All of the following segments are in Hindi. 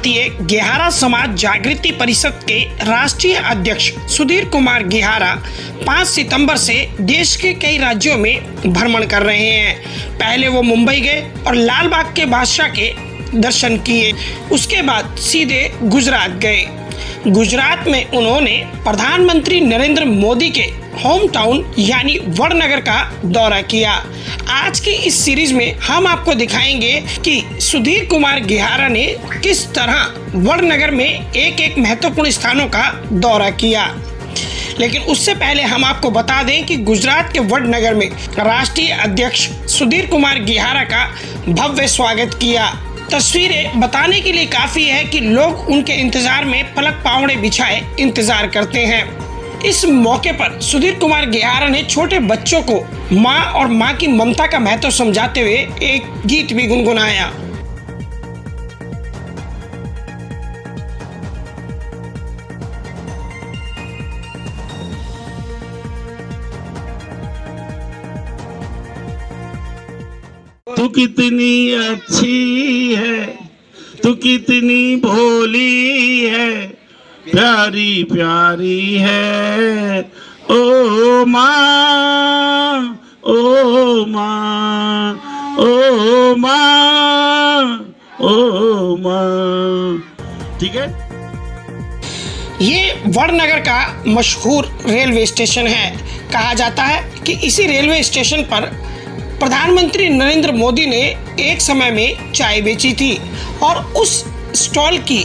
भारतीय गेहारा समाज जागृति परिषद के राष्ट्रीय अध्यक्ष सुधीर कुमार गेहारा 5 सितंबर से देश के कई राज्यों में भ्रमण कर रहे हैं। पहले वो मुंबई गए और लाल बाग के बादशाह के दर्शन किए। उसके बाद सीधे गुजरात गए। गुजरात में उन्होंने प्रधानमंत्री नरेंद्र मोदी के होम टाउन यानी वडनगर का दौरा किया। आज की इस सीरीज में हम आपको दिखाएंगे कि सुधीर कुमार गेहारा ने किस तरह वडनगर में एक महत्वपूर्ण स्थानों का दौरा किया। लेकिन उससे पहले हम आपको बता दें कि गुजरात के वडनगर में राष्ट्रीय अध्यक्ष सुधीर कुमार गेहारा का भव्य स्वागत किया। तस्वीरें बताने के लिए काफी है कि लोग उनके इंतजार में पलक पावड़े बिछाए इंतजार करते हैं। इस मौके पर सुधीर कुमार गेहारा ने छोटे बच्चों को माँ और माँ की ममता का महत्व समझाते हुए एक गीत भी गुनगुनाया। तू कितनी अच्छी है, तू कितनी भोली है, प्यारी प्यारी है ओ माँ, ओ माँ, ओ माँ, ओ माँ। ठीक है। ये वडनगर का मशहूर रेलवे स्टेशन है। कहा जाता है कि इसी रेलवे स्टेशन पर प्रधानमंत्री नरेंद्र मोदी ने एक समय में चाय बेची थी और उस स्टॉल की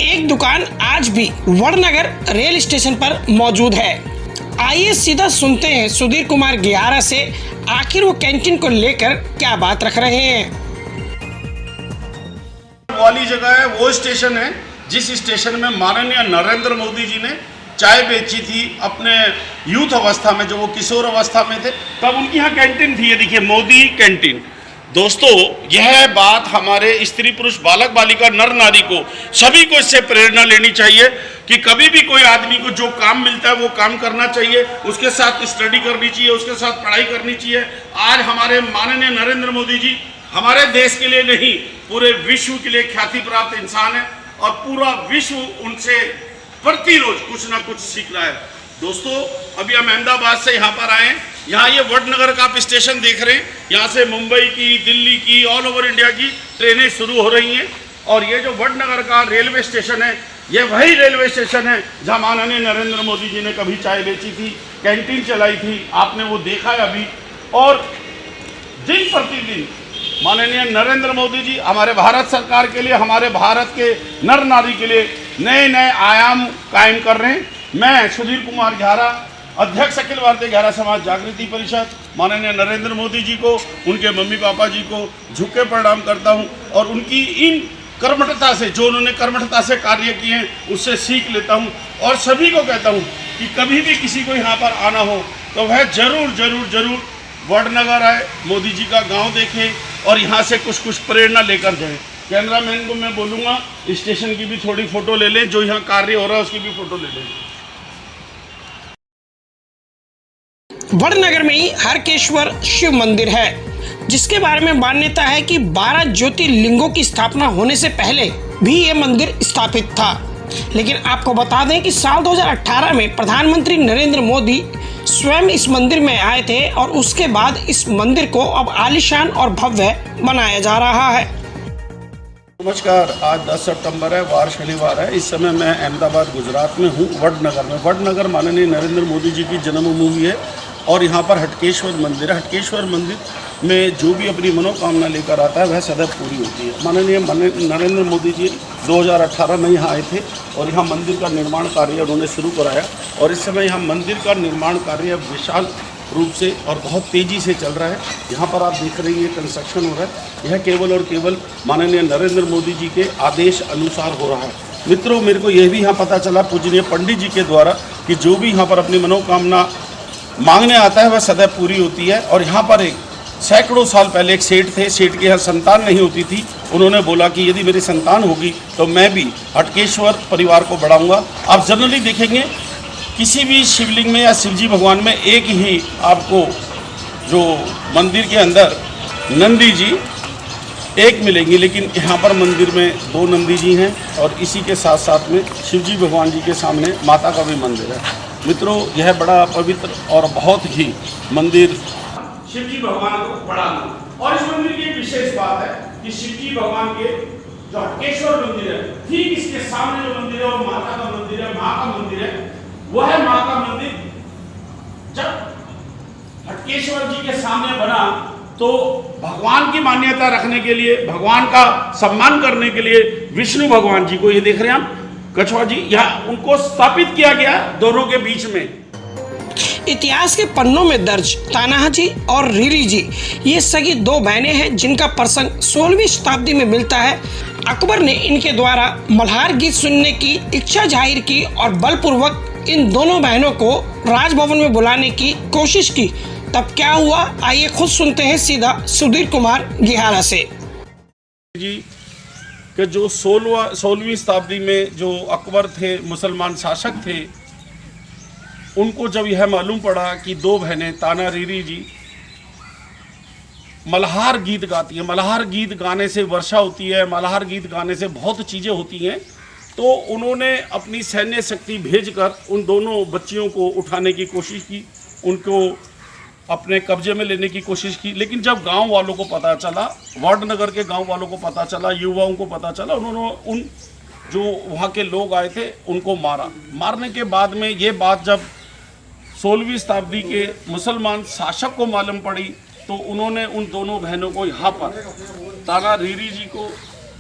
एक दुकान आज भी वडनगर रेल स्टेशन पर मौजूद है। आइए सीधा सुनते हैं सुधीर कुमार गेहारा से, आखिर वो कैंटीन को लेकर क्या बात रख रहे हैं। वाली जगह है, वो स्टेशन है जिस स्टेशन में माननीय नरेंद्र मोदी जी ने चाय बेची थी अपने यूथ अवस्था में, जो वो किशोर अवस्था में थे, तब उनकी यहाँ कैंटीन थी। ये देखिए, मोदी कैंटीन। दोस्तों, यह बात हमारे स्त्री पुरुष बालक बालिका नर नारी को सभी को इससे प्रेरणा लेनी चाहिए कि कभी भी कोई आदमी को जो काम मिलता है वो काम करना चाहिए, उसके साथ स्टडी करनी चाहिए, उसके साथ पढ़ाई करनी चाहिए। आज हमारे माननीय नरेंद्र मोदी जी हमारे देश के लिए नहीं, पूरे विश्व के लिए ख्याति प्राप्त इंसान है और पूरा विश्व उनसे प्रतिरोज कुछ ना कुछ सीख रहा है। दोस्तों, अभी हम अहमदाबाद से यहाँ पर आए हैं। यहाँ ये वडनगर का आप स्टेशन देख रहे हैं। यहाँ से मुंबई की, दिल्ली की, ऑल ओवर इंडिया की ट्रेनें शुरू हो रही हैं। और ये जो वडनगर का रेलवे स्टेशन है, ये वही रेलवे स्टेशन है जहाँ माननीय नरेंद्र मोदी जी ने कभी चाय बेची थी, कैंटीन चलाई थी। आपने वो देखा है अभी। और दिन प्रतिदिन माननीय नरेंद्र मोदी जी हमारे भारत सरकार के लिए, हमारे भारत के नर नारी के लिए नए नए आयाम कायम कर रहे हैं। मैं सुधीर कुमार गेहारा, अध्यक्ष अखिल भारतीय गेहारा समाज जागृति परिषद, माननीय नरेंद्र मोदी जी को, उनके मम्मी पापा जी को झुक के प्रणाम करता हूं और उनकी इन कर्मठता से, जो उन्होंने कर्मठता से कार्य किए हैं, उससे सीख लेता हूं। और सभी को कहता हूं कि कभी भी किसी को यहाँ पर आना हो तो वह जरूर जरूर जरूर वडनगर आए, मोदी जी का गाँव देखें और यहाँ से कुछ कुछ प्रेरणा लेकर जाएं। कैमरामैन को मैं बोलूँगा स्टेशन की भी थोड़ी फोटो ले लें, जो यहाँ कार्य हो रहा है उसकी भी फोटो ले लें। वडनगर में ही हरकेश्वर शिव मंदिर है, जिसके बारे में मान्यता है कि 12 ज्योतिर्लिंगों की स्थापना होने से पहले भी ये मंदिर स्थापित था। लेकिन आपको बता दें कि साल 2018 में प्रधानमंत्री नरेंद्र मोदी स्वयं इस मंदिर में आए थे और उसके बाद इस मंदिर को अब आलीशान और भव्य बनाया जा रहा है। नमस्कार, आज 10 सितंबर है, वार शनिवार है। इस समय मैं अहमदाबाद गुजरात में हूँ, वडनगर में। वडनगर माननीय नरेंद्र मोदी जी की जन्मभूमि है और यहाँ पर हटकेश्वर मंदिर है। हटकेश्वर मंदिर में जो भी अपनी मनोकामना लेकर आता है वह सदैव पूरी होती है। माननीय नरेंद्र मोदी जी 2018 में यहाँ आए थे और यहाँ मंदिर का निर्माण कार्य उन्होंने शुरू कराया और इस समय यहाँ मंदिर का निर्माण कार्य विशाल रूप से और बहुत तेज़ी से चल रहा है। यहाँ पर आप देख रहे हैं ये कंस्ट्रक्शन हो रहा है। यह केवल और केवल माननीय नरेंद्र मोदी जी के आदेश अनुसार हो रहा है। मित्रों, मेरे को यह भी यहाँ पता चला पूजनीय पंडित जी के द्वारा कि जो भी यहाँ पर अपनी मनोकामना मांगने आता है वह सदैव पूरी होती है। और यहाँ पर एक सैकड़ों साल पहले एक सेठ थे, सेठ के यहाँ संतान नहीं होती थी। उन्होंने बोला कि यदि मेरी संतान होगी तो मैं भी हटकेश्वर परिवार को बढ़ाऊँगा। आप जनरली देखेंगे किसी भी शिवलिंग में या शिवजी भगवान में एक ही आपको जो मंदिर के अंदर नंदी जी एक मिलेंगी, लेकिन यहाँ पर मंदिर में 2 नंदी जी हैं और इसी के साथ साथ में शिव जी भगवान जी के सामने माता का भी मंदिर है। मित्रों, यह बड़ा पवित्र और बहुत ही मंदिर शिव जी भगवान को बढ़ाना। और इस मंदिर की एक विशेष बात है कि शिव जी भगवान के जो हटकेश्वर मंदिर है, ठीक इसके सामने जो मंदिर है वो माता का मंदिर है, माँ का मंदिर है। वह माँ का मंदिर जब हटकेश्वर जी के सामने बना तो भगवान की मान्यता रखने के लिए, भगवान का सम्मान करने के लिए विष्णु भगवान जी को, ये देख रहे हैं आप कछुआ जी, यहाँ उनको स्थापित किया गया दोनों के बीच में। इतिहास के पन्नों में दर्ज तानाहा जी और रीरी जी ये सगी 2 बहनें हैं जिनका प्रसंग 16वीं शताब्दी में मिलता है। अकबर ने इनके द्वारा मल्हार गीत सुनने की इच्छा जाहिर की और बलपूर्वक इन दोनों बहनों को राजभवन में बुलाने की कोशिश की। तब क्या हुआ, आइए खुद सुनते हैं सीधा सुधीर कुमार गिहारा से। जी कि जो 16वीं शताब्दी में जो अकबर थे, मुसलमान शासक थे, उनको जब यह मालूम पड़ा कि 2 बहनें ताना रीरी जी मल्हार गीत गाती हैं, मल्हार गीत गाने से वर्षा होती है, मल्हार गीत गाने से बहुत चीज़ें होती हैं, तो उन्होंने अपनी सैन्य शक्ति भेजकर उन दोनों बच्चियों को उठाने की कोशिश की, उनको अपने कब्जे में लेने की कोशिश की। लेकिन जब गांव वालों को पता चला, वडनगर के गांव वालों को पता चला, युवाओं को पता चला, उन्होंने उन जो वहाँ के लोग आए थे उनको मारा। मारने के बाद में ये बात जब 16वीं शताब्दी के मुसलमान शासक को मालूम पड़ी तो उन्होंने उन दोनों बहनों को यहाँ पर ताना रीरी जी को,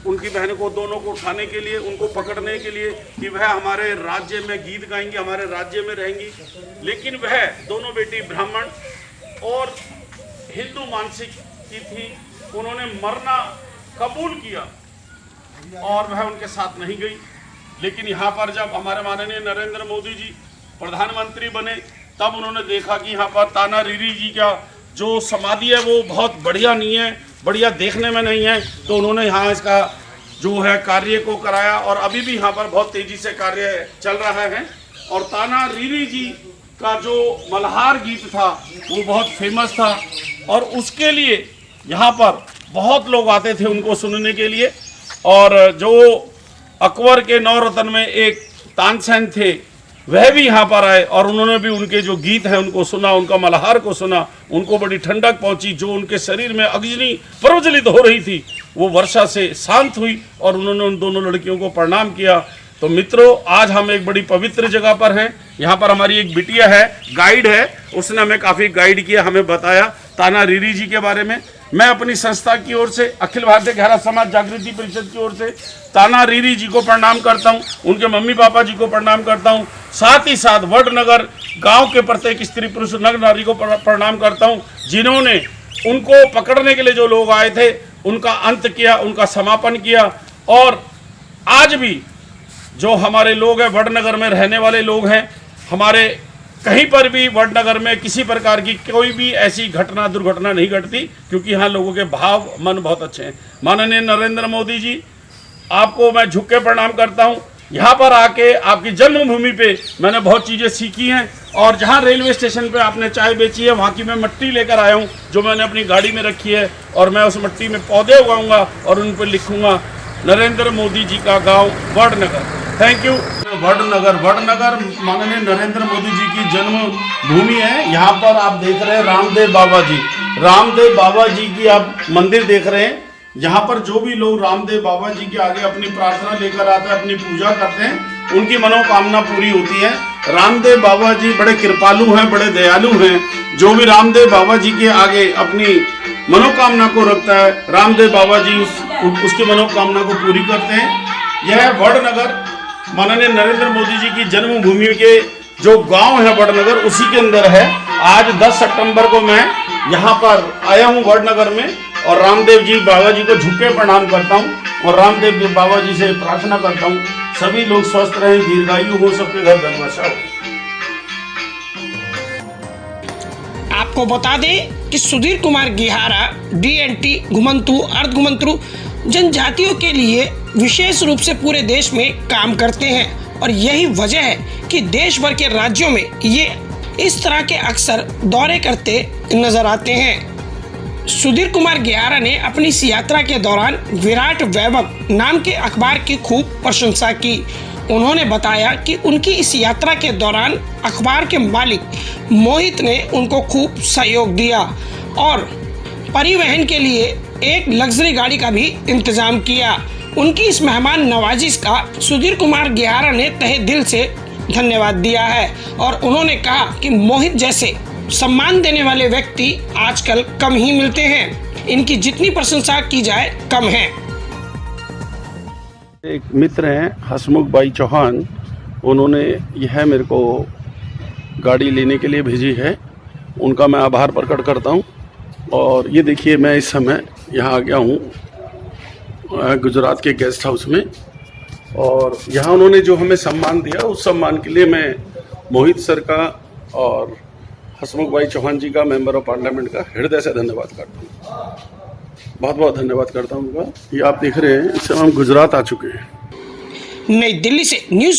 उनकी बहनों को दोनों को उठाने के लिए, उनको पकड़ने के लिए कि वह हमारे राज्य में गीत गाएंगी, हमारे राज्य में रहेंगी। लेकिन वह दोनों बेटी ब्राह्मण और हिंदू मानसिक की थी, उन्होंने मरना कबूल किया और वह उनके साथ नहीं गई। लेकिन यहाँ पर जब हमारे माननीय नरेंद्र मोदी जी प्रधानमंत्री बने तब उन्होंने देखा कि यहाँ पर ताना रीरी जी का जो समाधि है वो बहुत बढ़िया नहीं है, बढ़िया देखने में नहीं है, तो उन्होंने यहाँ इसका जो है कार्य को कराया और अभी भी यहाँ पर बहुत तेज़ी से कार्य चल रहा है। और ताना रीरी जी का जो मल्हार गीत था वो बहुत फेमस था और उसके लिए यहाँ पर बहुत लोग आते थे उनको सुनने के लिए। और जो अकबर के 9 रत्न में एक तानसेन थे वह भी यहाँ पर आए और उन्होंने भी उनके जो गीत हैं उनको सुना, उनका मल्हार को सुना, उनको बड़ी ठंडक पहुँची। जो उनके शरीर में अग्नि प्रज्वलित हो रही थी वो वर्षा से शांत हुई और उन्होंने उन दोनों लड़कियों को प्रणाम किया। तो मित्रों, आज हम एक बड़ी पवित्र जगह पर हैं। यहाँ पर हमारी एक बिटिया है, गाइड है, उसने हमें काफ़ी गाइड किया, हमें बताया ताना रीरी जी के बारे में। मैं अपनी संस्था की ओर से, अखिल भारतीय घैरा समाज जागृति परिषद की ओर से ताना रीरी जी को प्रणाम करता हूँ, उनके मम्मी पापा जी को प्रणाम करता हूँ, साथ ही साथ वडनगर गांव के प्रत्येक स्त्री पुरुष नर नारी को प्रणाम करता हूँ जिन्होंने उनको पकड़ने के लिए जो लोग आए थे उनका अंत किया, उनका समापन किया। और आज भी जो हमारे लोग हैं, वडनगर में रहने वाले लोग हैं, हमारे कहीं पर भी वडनगर में किसी प्रकार की कोई भी ऐसी घटना दुर्घटना नहीं घटती, क्योंकि यहाँ लोगों के भाव मन बहुत अच्छे हैं। माननीय नरेंद्र मोदी जी, आपको मैं झुक के प्रणाम करता हूँ। यहाँ पर आके आपकी जन्मभूमि पे मैंने बहुत चीज़ें सीखी हैं और जहाँ रेलवे स्टेशन पे आपने चाय बेची है वहाँ की मैं मिट्टी लेकर आया हूँ जो मैंने अपनी गाड़ी में रखी है और मैं उस मिट्टी में पौधे उगाऊंगा और उन पर लिखूंगा नरेंद्र मोदी जी का गाँव वडनगर। Thank you. वडनगर माननीय नरेंद्र मोदी जी की जन्मभूमि है। यहाँ पर आप देख रहे हैं रामदेव बाबा जी की आप मंदिर देख रहे हैं। यहाँ पर जो भी लोग रामदेव बाबा जी के आगे अपनी प्रार्थना लेकर आते हैं, अपनी पूजा करते हैं, उनकी मनोकामना पूरी होती है। रामदेव बाबा जी बड़े कृपालु हैं, बड़े दयालु हैं। जो भी रामदेव बाबा जी के आगे अपनी मनोकामना को रखता है, रामदेव बाबा जी उसकी मनोकामना को पूरी करते हैं। यह वडनगर माननीय नरेंद्र मोदी जी की जन्मभूमि के जो गांव है वडनगर, उसी के अंदर है। आज 10 सितंबर को मैं यहाँ पर आया हूँ वडनगर में और रामदेव जी बाबा जी को झुके प्रणाम करता हूँ और रामदेव जी बाबा जी से प्रार्थना करता हूँ सभी लोग स्वस्थ रहें, दीर्घायु हो, सबके घर धनवासा हो। आपको बता दें कि सुधीर कुमार गिहारा DNT घुमंतु अर्धघुमंतु जनजातियों के लिए विशेष रूप से पूरे देश में काम करते हैं और यही वजह है कि देश भर के राज्यों में ये इस तरह के अक्सर दौरे करते नजर आते हैं। सुधीर कुमार गियारा ने अपनी इस यात्रा के दौरान विराट वैभव नाम के अखबार की खूब प्रशंसा की। उन्होंने बताया कि उनकी इस यात्रा के दौरान अखबार के मालिक मोहित ने उनको खूब सहयोग दिया और परिवहन के लिए एक लग्जरी गाड़ी का भी इंतजाम किया। उनकी इस मेहमान नवाजिश का सुधीर कुमार गियारा ने तहे दिल से धन्यवाद दिया है और उन्होंने कहा कि मोहित जैसे सम्मान देने वाले व्यक्ति आजकल कम ही मिलते हैं। इनकी जितनी प्रशंसा की जाए कम है। एक मित्र हैं हसमुख भाई चौहान, उन्होंने यह मेरे को गाड़ी लेने के लिए भेजी है। उनका मैं आभार प्रकट करता हूं। और ये देखिए, मैं इस समय यहाँ आ गया हूँ गुजरात के गेस्ट हाउस में, और यहाँ उन्होंने जो हमें सम्मान दिया उस सम्मान के लिए मैं मोहित सर का और हसमुख भाई चौहान जी का, मेंबर ऑफ पार्लियामेंट का, हृदय से धन्यवाद करता हूँ। बहुत बहुत धन्यवाद करता हूँ उनका। ये आप देख रहे हैं, इस समय हम गुजरात आ चुके हैं। नई दिल्ली से न्यूज़